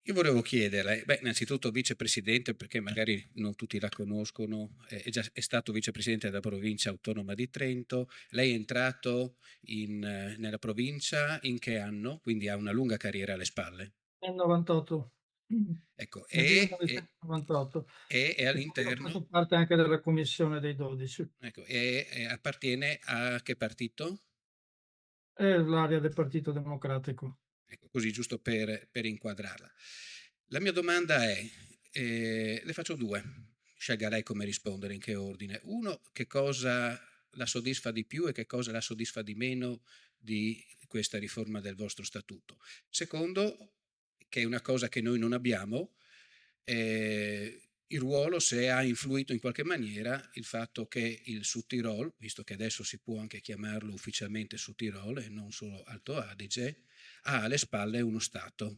Io volevo chiederle, beh, innanzitutto vicepresidente, perché magari non tutti la conoscono, è stato vicepresidente della provincia autonoma di Trento. Lei è entrato nella provincia in che anno? Quindi ha una lunga carriera alle spalle. Nel 98, Ecco, nel 1998, e e poi ho all'interno, fatto parte anche della commissione dei 12, ecco, e appartiene a che partito? è l'area del Partito Democratico. Ecco, così giusto per inquadrarla. La mia domanda è, le faccio due, scelga lei come rispondere, in che ordine. Uno, che cosa la soddisfa di più e che cosa la soddisfa di meno di questa riforma del vostro statuto. Secondo, che è una cosa che noi non abbiamo, il ruolo, se ha influito in qualche maniera il fatto che il Sud Tirol, visto che adesso si può anche chiamarlo ufficialmente Sud Tirol e non solo Alto Adige, ha alle spalle uno Stato.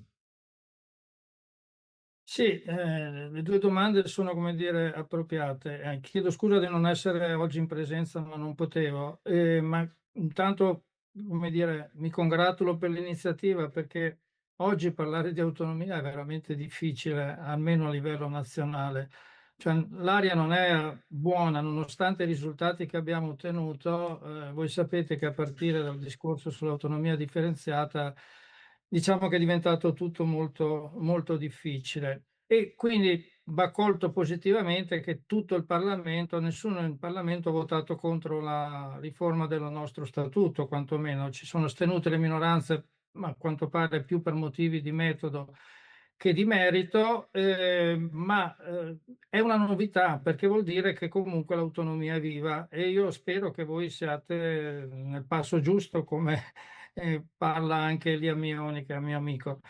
Sì, le 2 domande sono, come dire, appropriate. Chiedo scusa di non essere oggi in presenza, ma non potevo. Ma intanto, come dire, mi congratulo per l'iniziativa, perché oggi parlare di autonomia è veramente difficile, almeno a livello nazionale. Cioè, l'aria non è buona, nonostante i risultati che abbiamo ottenuto. Voi sapete che a partire dal discorso sull'autonomia differenziata, diciamo che è diventato tutto molto, molto difficile. E quindi va colto positivamente che tutto il Parlamento, nessuno in Parlamento ha votato contro la riforma del nostro statuto, quantomeno ci sono astenute le minoranze, ma a quanto pare più per motivi di metodo che di merito, ma è una novità, perché vuol dire che comunque l'autonomia è viva, e io spero che voi siate nel passo giusto, come parla anche Elia Mioni, che è un mio amico.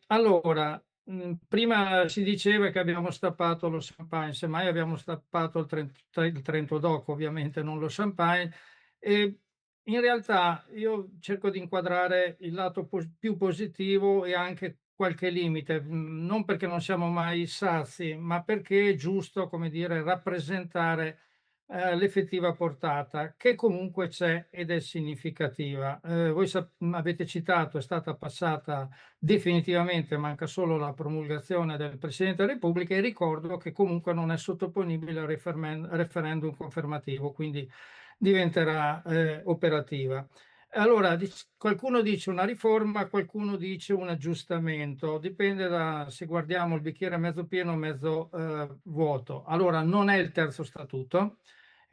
Allora, prima si diceva che abbiamo stappato lo champagne, semmai abbiamo stappato il Trento Doc, ovviamente non lo champagne. E in realtà io cerco di inquadrare il lato più positivo e anche qualche limite, non perché non siamo mai sazi, ma perché è giusto, come dire, rappresentare l'effettiva portata, che comunque c'è ed è significativa. Voi avete citato, è stata passata definitivamente, manca solo la promulgazione del Presidente della Repubblica, e ricordo che comunque non è sottoponibile al referendum confermativo, quindi diventerà operativa. Allora, qualcuno dice una riforma, qualcuno dice un aggiustamento, dipende da se guardiamo il bicchiere mezzo pieno o mezzo vuoto. Allora, non è il terzo statuto,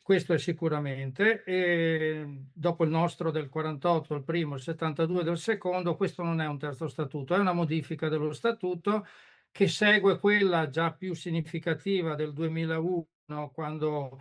questo è sicuramente, e dopo il nostro del 48, il primo, il 72 del secondo, questo non è un terzo statuto, è una modifica dello statuto che segue quella già più significativa del 2001, quando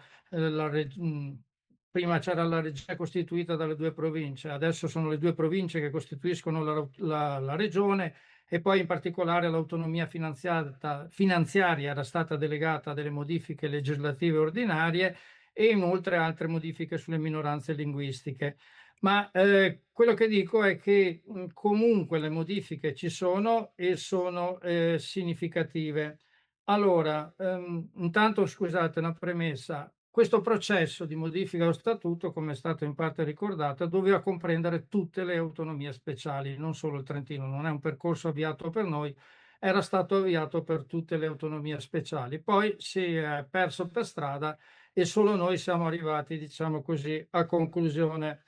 prima c'era la regione costituita dalle due province, adesso sono le due province che costituiscono la regione, e poi in particolare l'autonomia finanziaria era stata delegata a delle modifiche legislative ordinarie, e inoltre altre modifiche sulle minoranze linguistiche. Ma quello che dico è che comunque le modifiche ci sono e sono significative. Allora, intanto scusate, una premessa. Questo processo di modifica allo statuto, come è stato in parte ricordato, doveva comprendere tutte le autonomie speciali, non solo il Trentino. Non è un percorso avviato per noi, era stato avviato per tutte le autonomie speciali. Poi si è perso per strada e solo noi siamo arrivati, diciamo così, a conclusione.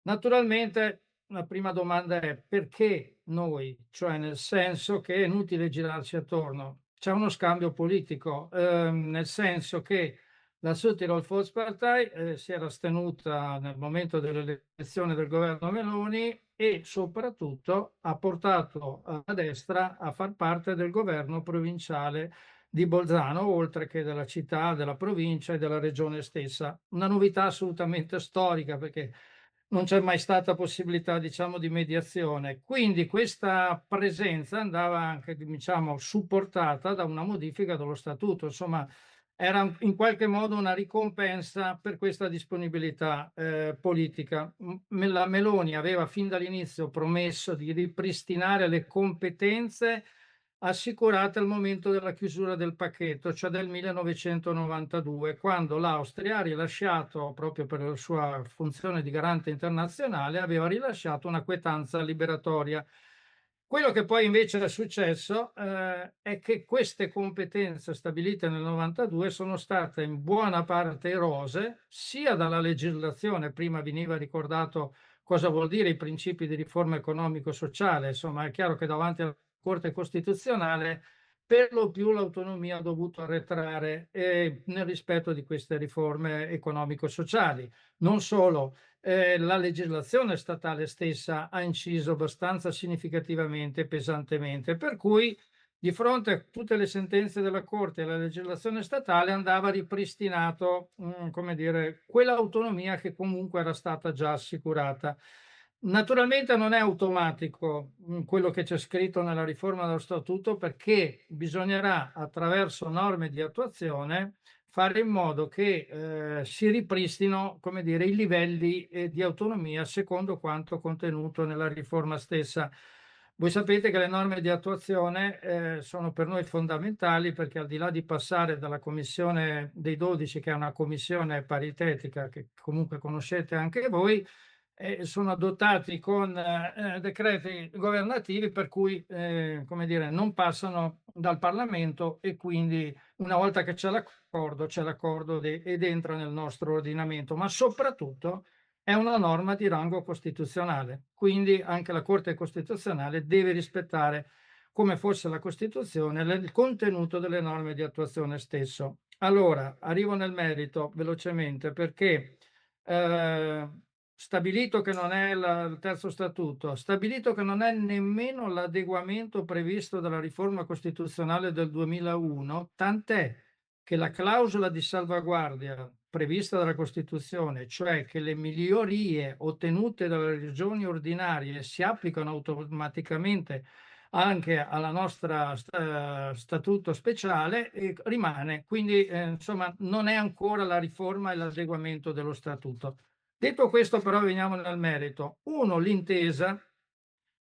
Naturalmente la prima domanda è: perché noi? Cioè, nel senso che è inutile girarci attorno. C'è uno scambio politico, nel senso che la Südtirol Volkspartei si era astenuta nel momento dell'elezione del governo Meloni, e soprattutto ha portato a destra a far parte del governo provinciale di Bolzano, oltre che della città, della provincia e della regione stessa. Una novità assolutamente storica, perché non c'è mai stata possibilità, diciamo, di mediazione. Quindi questa presenza andava anche, diciamo, supportata da una modifica dello statuto. Insomma, era in qualche modo una ricompensa per questa disponibilità politica. La Meloni aveva fin dall'inizio promesso di ripristinare le competenze assicurate al momento della chiusura del pacchetto, cioè del 1992, quando l'Austria ha rilasciato, proprio per la sua funzione di garante internazionale, aveva rilasciato una quietanza liberatoria. Quello che poi invece è successo, è che queste competenze stabilite nel '92 sono state in buona parte erose, sia dalla legislazione, prima veniva ricordato cosa vuol dire i principi di riforma economico-sociale, insomma è chiaro che davanti alla Corte Costituzionale per lo più l'autonomia ha dovuto arretrare, nel rispetto di queste riforme economico-sociali. Non solo, la legislazione statale stessa ha inciso abbastanza significativamente e pesantemente, per cui di fronte a tutte le sentenze della Corte e la legislazione statale andava ripristinato, come dire, quell'autonomia che comunque era stata già assicurata. Naturalmente non è automatico, quello che c'è scritto nella riforma dello statuto, perché bisognerà, attraverso norme di attuazione, fare in modo che, si ripristino, come dire, i livelli, di autonomia secondo quanto contenuto nella riforma stessa. Voi sapete che le norme di attuazione, sono per noi fondamentali perché al di là di passare dalla commissione dei 12, che è una commissione paritetica che comunque conoscete anche voi, sono adottati con, decreti governativi per cui, come dire, non passano dal Parlamento e quindi una volta che c'è l'accordo ed entra nel nostro ordinamento, ma soprattutto è una norma di rango costituzionale, quindi anche la Corte Costituzionale deve rispettare, come fosse la Costituzione, il contenuto delle norme di attuazione stesso. Allora, arrivo nel merito velocemente perché stabilito che non è il terzo statuto, stabilito che non è nemmeno l'adeguamento previsto dalla riforma costituzionale del 2001, tant'è che la clausola di salvaguardia prevista dalla Costituzione, cioè che le migliorie ottenute dalle regioni ordinarie si applicano automaticamente anche alla nostra statuto speciale, rimane. Quindi, insomma, non è ancora la riforma e l'adeguamento dello statuto. Detto questo però veniamo nel merito. 1, l'intesa,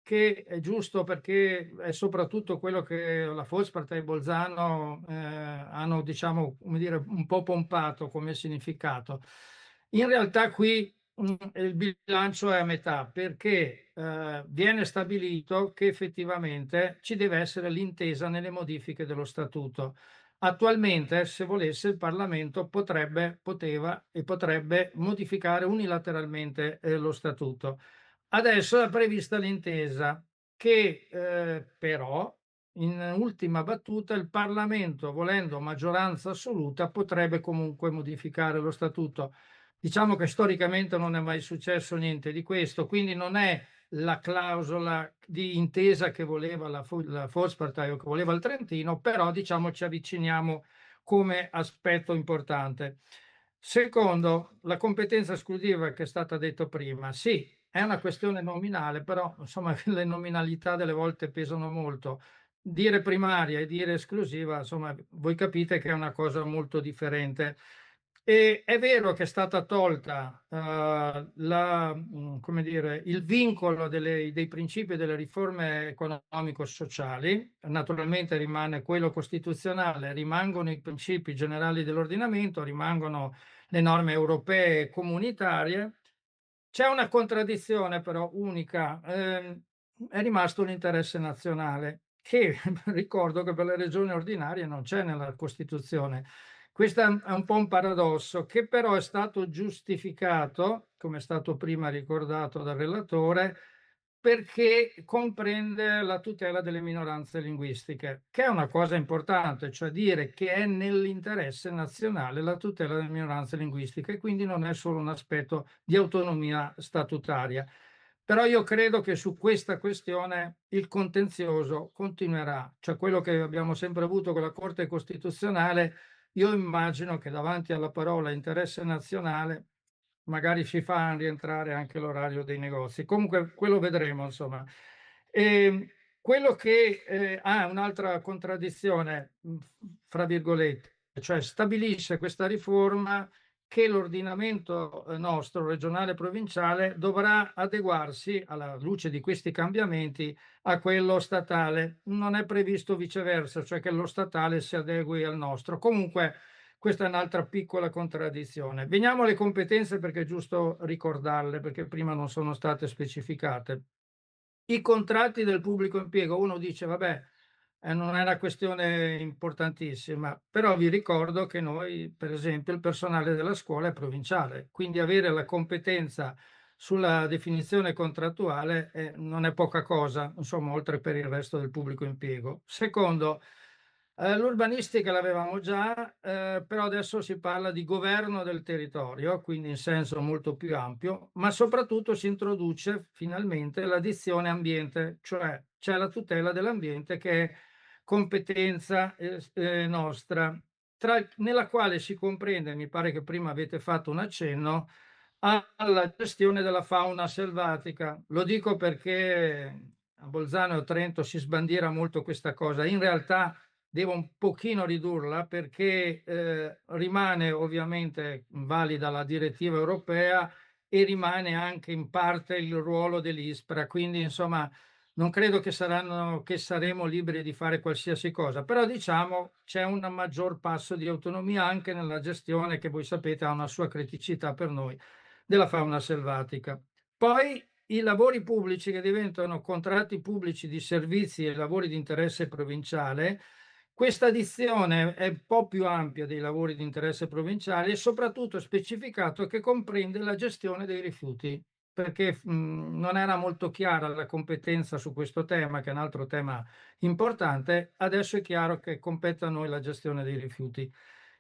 che è giusto perché è soprattutto quello che la Volkspartei e Bolzano, hanno diciamo, come dire, un po' pompato come significato. In realtà qui, il bilancio è a metà perché, viene stabilito che effettivamente ci deve essere l'intesa nelle modifiche dello statuto. Attualmente, se volesse, il Parlamento poteva e potrebbe modificare unilateralmente, lo statuto. Adesso è prevista l'intesa che, però in ultima battuta il Parlamento, volendo maggioranza assoluta, potrebbe comunque modificare lo statuto. Diciamo che storicamente non è mai successo niente di questo, quindi non è la clausola di intesa che voleva la Volkspartei o che voleva il Trentino, però diciamo ci avviciniamo come aspetto importante. Secondo, la competenza esclusiva che è stata detto prima, sì, è una questione nominale, però insomma le nominalità delle volte pesano molto. Dire primaria e dire esclusiva, insomma, voi capite che è una cosa molto differente. E è vero che è stata tolta, come dire, il vincolo dei principi delle riforme economico-sociali, naturalmente rimane quello costituzionale, rimangono i principi generali dell'ordinamento, rimangono le norme europee e comunitarie. C'è una contraddizione però unica, è rimasto l'interesse nazionale che ricordo che per le regioni ordinarie non c'è nella Costituzione. Questo è un po' un paradosso che però è stato giustificato, come è stato prima ricordato dal relatore, perché comprende la tutela delle minoranze linguistiche, che è una cosa importante, cioè dire che è nell'interesse nazionale la tutela delle minoranze linguistiche, e quindi non è solo un aspetto di autonomia statutaria. Però io credo che su questa questione il contenzioso continuerà, cioè quello che abbiamo sempre avuto con la Corte Costituzionale. Io immagino che davanti alla parola interesse nazionale magari ci fa rientrare anche l'orario dei negozi. Comunque quello vedremo, insomma. Quello che ha un'altra contraddizione, fra virgolette, cioè stabilisce questa riforma che l'ordinamento nostro, regionale e provinciale, dovrà adeguarsi, alla luce di questi cambiamenti, a quello statale. Non è previsto viceversa, cioè che lo statale si adegui al nostro. Comunque questa è un'altra piccola contraddizione. Veniamo alle competenze perché è giusto ricordarle, perché prima non sono state specificate. I contratti del pubblico impiego, uno dice: "Vabbè, non è una questione importantissima", però vi ricordo che noi, per esempio, il personale della scuola è provinciale, quindi avere la competenza sulla definizione contrattuale, non è poca cosa, insomma, oltre per il resto del pubblico impiego. Secondo, l'urbanistica l'avevamo già, però adesso si parla di governo del territorio, quindi in senso molto più ampio, ma soprattutto si introduce finalmente la dizione ambiente, cioè c'è la tutela dell'ambiente che è competenza, nostra, nella quale si comprende, mi pare che prima avete fatto un accenno, alla gestione della fauna selvatica. Lo dico perché a Bolzano e a Trento si sbandiera molto questa cosa. In realtà devo un pochino ridurla perché, rimane ovviamente valida la direttiva europea e rimane anche in parte il ruolo dell'ISPRA, quindi insomma non credo che saremo liberi di fare qualsiasi cosa, però diciamo c'è un maggior passo di autonomia anche nella gestione che voi sapete ha una sua criticità per noi, della fauna selvatica. Poi i lavori pubblici che diventano contratti pubblici di servizi e lavori di interesse provinciale, questa dizione è un po' più ampia dei lavori di interesse provinciale e soprattutto è specificato che comprende la gestione dei rifiuti, perché non era molto chiara la competenza su questo tema, che è un altro tema importante, adesso è chiaro che compete a noi la gestione dei rifiuti.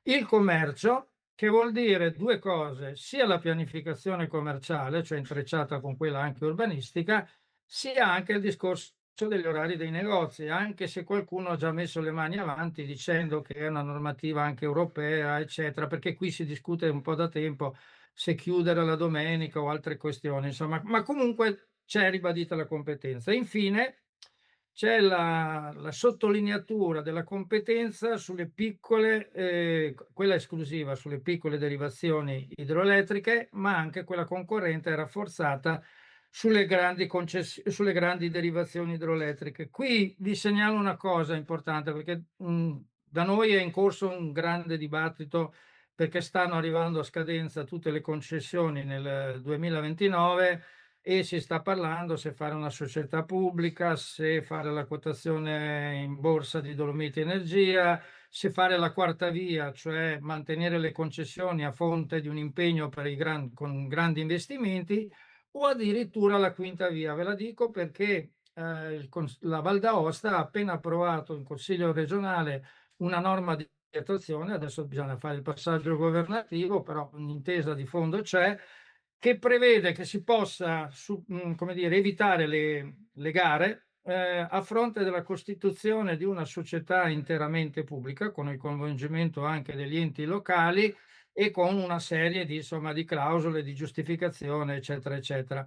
Il commercio, che vuol dire 2 cose, sia la pianificazione commerciale, cioè intrecciata con quella anche urbanistica, sia anche il discorso degli orari dei negozi, anche se qualcuno ha già messo le mani avanti dicendo che è una normativa anche europea, eccetera, perché qui si discute un po' da tempo se chiudere la domenica o altre questioni, insomma, ma comunque c'è ribadita la competenza. Infine c'è la sottolineatura della competenza sulle piccole, quella esclusiva sulle piccole derivazioni idroelettriche, ma anche quella concorrente e rafforzata sulle grandi derivazioni idroelettriche. Qui vi segnalo una cosa importante perché, da noi è in corso un grande dibattito perché stanno arrivando a scadenza tutte le concessioni nel 2029 e si sta parlando se fare una società pubblica, se fare la quotazione in borsa di Dolomiti Energia, se fare la quarta via, cioè mantenere le concessioni a fonte di un impegno per con grandi investimenti, o addirittura la quinta via. Ve la dico perché la Val d'Aosta ha appena approvato in Consiglio regionale una norma di attuazione, adesso bisogna fare il passaggio governativo, però un'intesa di fondo c'è, che prevede che si possa come dire, evitare le gare a fronte della costituzione di una società interamente pubblica, con il coinvolgimento anche degli enti locali e con una serie di, insomma, di clausole di giustificazione, eccetera, eccetera.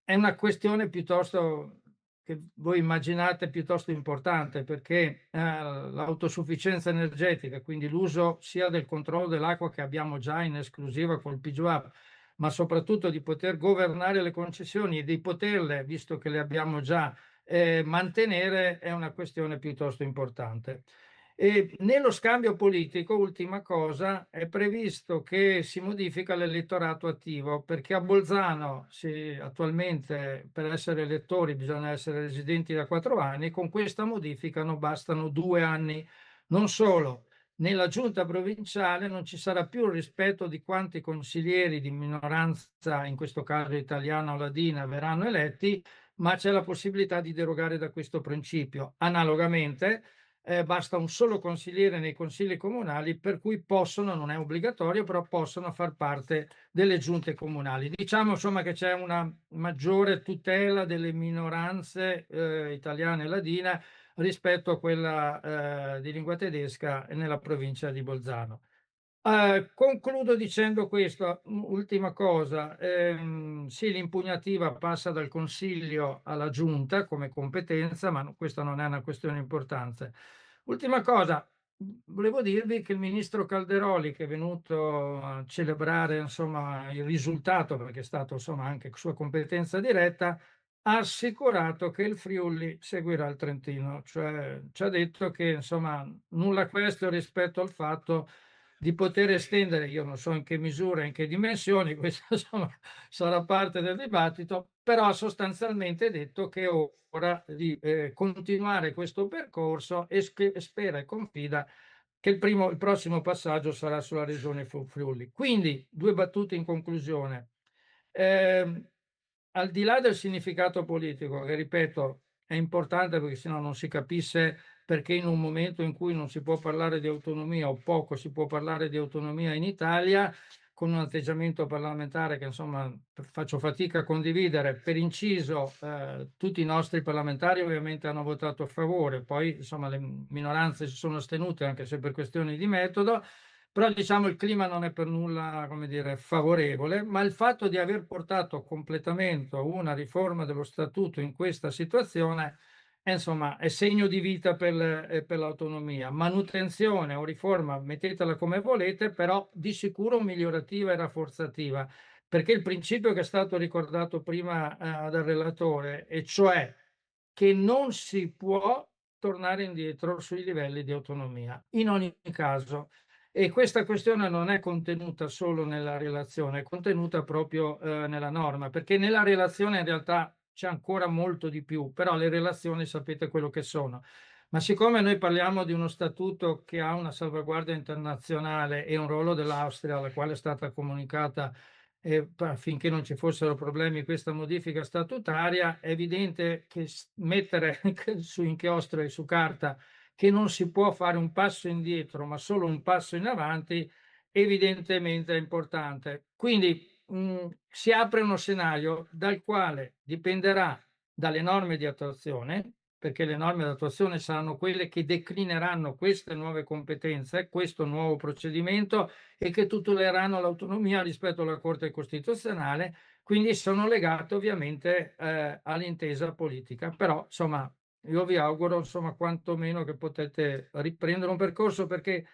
È una questione piuttosto che voi immaginate piuttosto importante perché l'autosufficienza energetica, quindi l'uso sia del controllo dell'acqua che abbiamo già in esclusiva col PGUAP, ma soprattutto di poter governare le concessioni e di poterle, visto che le abbiamo già, mantenere, è una questione piuttosto importante. E nello scambio politico, ultima cosa, è previsto che si modifica l'elettorato attivo, perché a Bolzano attualmente per essere elettori bisogna essere residenti da 4 anni, con questa modifica non bastano 2 anni. Non solo, nella giunta provinciale non ci sarà più il rispetto di quanti consiglieri di minoranza, in questo caso italiana o ladina, verranno eletti, ma c'è la possibilità di derogare da questo principio. Analogamente, basta un solo consigliere nei consigli comunali, per cui possono, non è obbligatorio, però possono far parte delle giunte comunali. Diciamo insomma che c'è una maggiore tutela delle minoranze italiane e ladine rispetto a quella di lingua tedesca nella provincia di Bolzano. Concludo dicendo questo, ultima cosa, sì, l'impugnativa passa dal Consiglio alla Giunta come competenza, ma questa non è una questione importante. Ultima cosa, volevo dirvi che il ministro Calderoli, che è venuto a celebrare insomma il risultato, perché è stato insomma anche sua competenza diretta, ha assicurato che il Friuli seguirà il Trentino, cioè ci ha detto che insomma nulla questo rispetto al fatto di poter estendere, io non so in che misura, in che dimensioni, questo insomma sarà parte del dibattito, però ha sostanzialmente detto che è ora di continuare questo percorso e spera e confida che il prossimo passaggio sarà sulla regione Friuli. Quindi, due battute in conclusione. Ehm, Al di là del significato politico, che ripeto è importante perché sennò non si capisse perché in un momento in cui non si può parlare di autonomia o poco si può parlare di autonomia in Italia, con un atteggiamento parlamentare che insomma faccio fatica a condividere. Per inciso, tutti i nostri parlamentari ovviamente hanno votato a favore, poi insomma le minoranze si sono astenute anche se per questioni di metodo, però diciamo il clima non è per nulla, come dire, favorevole, ma il fatto di aver portato a completamento una riforma dello statuto in questa situazione insomma, è segno di vita per l'autonomia. Manutenzione o riforma, mettetela come volete, però di sicuro migliorativa e rafforzativa, perché il principio che è stato ricordato prima dal relatore, e cioè che non si può tornare indietro sui livelli di autonomia, in ogni caso. E questa questione non è contenuta solo nella relazione, è contenuta proprio nella norma, perché nella relazione in realtà c'è ancora molto di più, però le relazioni sapete quello che sono. Ma siccome noi parliamo di uno statuto che ha una salvaguardia internazionale e un ruolo dell'Austria, alla quale è stata comunicata affinché non ci fossero problemi questa modifica statutaria, è evidente che mettere su inchiostro e su carta che non si può fare un passo indietro, ma solo un passo in avanti, evidentemente è importante. Quindi si apre uno scenario dal quale dipenderà dalle norme di attuazione, perché le norme di attuazione saranno quelle che declineranno queste nuove competenze, questo nuovo procedimento e che tuteleranno l'autonomia rispetto alla Corte Costituzionale, quindi sono legate ovviamente all'intesa politica. Però insomma io vi auguro insomma quantomeno che potete riprendere un percorso, perché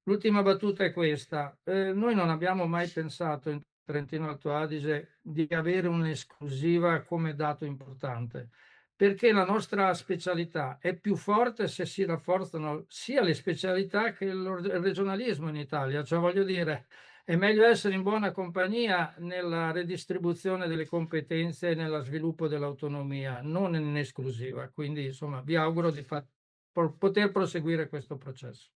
l'ultima battuta è questa. Noi non abbiamo mai pensato in Trentino Alto Adige di avere un'esclusiva come dato importante, perché la nostra specialità è più forte se si rafforzano sia le specialità che il regionalismo in Italia. Cioè voglio dire, è meglio essere in buona compagnia nella redistribuzione delle competenze e nello sviluppo dell'autonomia, non in esclusiva. Quindi insomma vi auguro di poter proseguire questo processo.